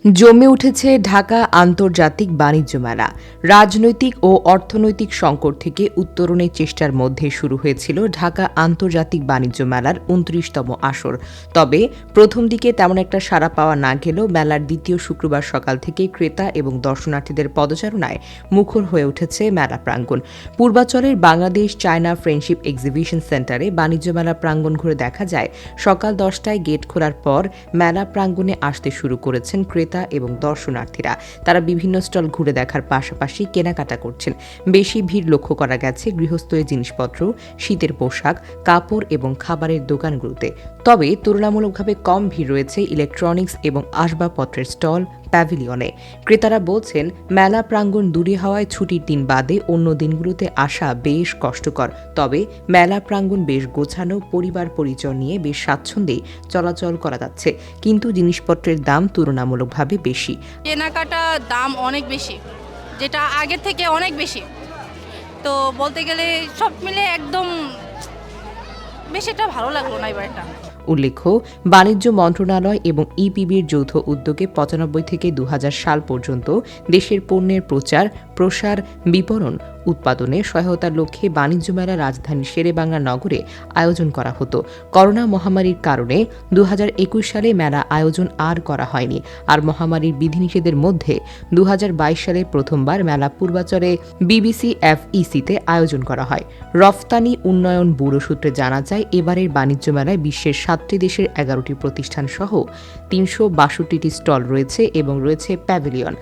জমে উঠেছে ঢাকা আন্তর্জাতিক বাণিজ্য মেলা। রাজনৈতিক ও অর্থনৈতিক সংকট থেকে উত্তরণের চেষ্টার মধ্যে শুরু হয়েছিল ঢাকা আন্তর্জাতিক বাণিজ্য মেলার ২৯তম আসর। তবে প্রথম দিকে তেমন একটা সাড়া পাওয়া না গেলেও মেলার দ্বিতীয় শুক্রবার সকাল থেকে ক্রেতা এবং দর্শনার্থীদের পদচারণায় মুখর হয়ে উঠেছে মেলা প্রাঙ্গণ। পূর্বাচলের বাংলাদেশ চায়না ফ্রেন্ডশিপ এক্সিবিশন সেন্টারে বাণিজ্য মেলা প্রাঙ্গণ ঘুরে দেখা যায় সকাল ১০টায় গেট খোলার পর মেলা প্রাঙ্গণে আসতে শুরু করেছেন ক্রেতা এবং দর্শনার্থীরা। তারা বিভিন্ন স্টল ঘুরে দেখার পাশাপাশি কেনাকাটা করছেন। বেশি ভিড় লক্ষ্য করা গেছে গৃহস্থলী জিনিসপত্র, শীতের পোশাক, কাপড় এবং খাবারের দোকানগুলোতে। তবে তুলনামূলকভাবে কম ভিড় রয়েছে ইলেকট্রনিক্স এবং আসবাবপত্রের স্টল, প্যাভিলিয়নে। ক্রেতারা বলছেন, মেলা প্রাঙ্গণ দূরে হওয়ায় ছুটির দিন বাদে অন্য দিনগুলোতে আসা বেশ কষ্টকর। তবে মেলা প্রাঙ্গণ বেশ গোছানো, পরিবার পরিচয় নিয়ে বেশ স্বাচ্ছন্দ্যেই চলাচল করা যাচ্ছে। কিন্তু জিনিসপত্রের দাম তুলনামূলকভাবে বেশি। কেনাকাটা দাম অনেক বেশি, যেটা আগের থেকে অনেক বেশি। তো বলতে গেলে সব মিলে একদম বেশিটা ভালো লাগলো না এবারটা। উল্লেখ্য, বাণিজ্য মন্ত্রণালয় এবং ইপিবির যৌথ উদ্যোগে ৯৫ থেকে ২০০০ সাল পর্যন্ত দেশের পণ্যের প্রচার, প্রসার, বিপণন, উৎপাদনে সহায়তার লক্ষ্যে বাণিজ্য মেলা রাজধানীর শেরেবাংলা নগরে আয়োজন করা হতো। করোনা মহামারীর কারণে ২০২১ সালে মেলা আয়োজন আর করা হয়নি। আর মহামারীর বিধিনিষেধের মধ্যে ২০২২ সালে প্রথমবার মেলা পূর্বাচলে BBCFECতে আয়োজন করা হয়। রফতানি উন্নয়ন ব্যুরো সূত্রে জানা যায়, এবারের বাণিজ্য মেলায় বিশ্বের ৭টি দেশের ১১টি প্রতিষ্ঠান সহ ৩৬২টি স্টল রয়েছে এবং রয়েছে প্যাভিলিয়ন।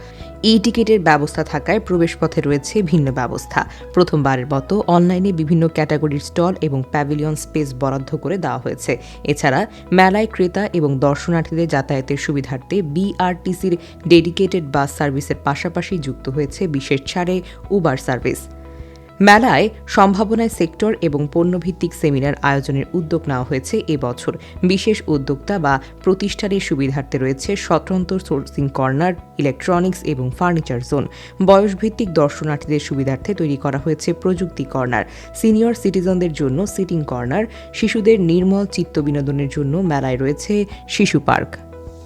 টিকিটের ব্যবস্থা থাকায় প্রবেশপথে রয়েছে ভিন্ন ব্যবস্থা। প্রথমবারের মতো অনলাইনে বিভিন্ন ক্যাটাগরির স্টল এবং প্যাভিলিয়ন স্পেস বরাদ্দ করে দেওয়া হয়েছে। এছাড়া মেলায় ক্রেতা এবং দর্শনার্থীদের যাতায়াতের সুবিধার্থে BRTCর ডেডিকেটেড বাস সার্ভিসের পাশাপাশি যুক্ত হয়েছে বিশেষ ছাড়ে উবার সার্ভিস। মেলায় সম্ভাবনায় সেক্টর এবং পণ্যভিত্তিক সেমিনার আয়োজনের উদ্যোগ নেওয়া হয়েছে এবছর। বিশেষ উদ্যোক্তা বা প্রতিষ্ঠানের সুবিধার্থে রয়েছে স্বতন্ত্র সোর্সিং কর্নার, ইলেকট্রনিক্স এবং ফার্নিচার জোন। বয়সভিত্তিক দর্শনার্থীদের সুবিধার্থে তৈরি করা হয়েছে প্রযুক্তি কর্নার, সিনিয়র সিটিজেনদের জন্য সিটিং কর্নার, শিশুদের নির্মল চিত্ত বিনোদনের জন্য মেলায় রয়েছে শিশু পার্ক।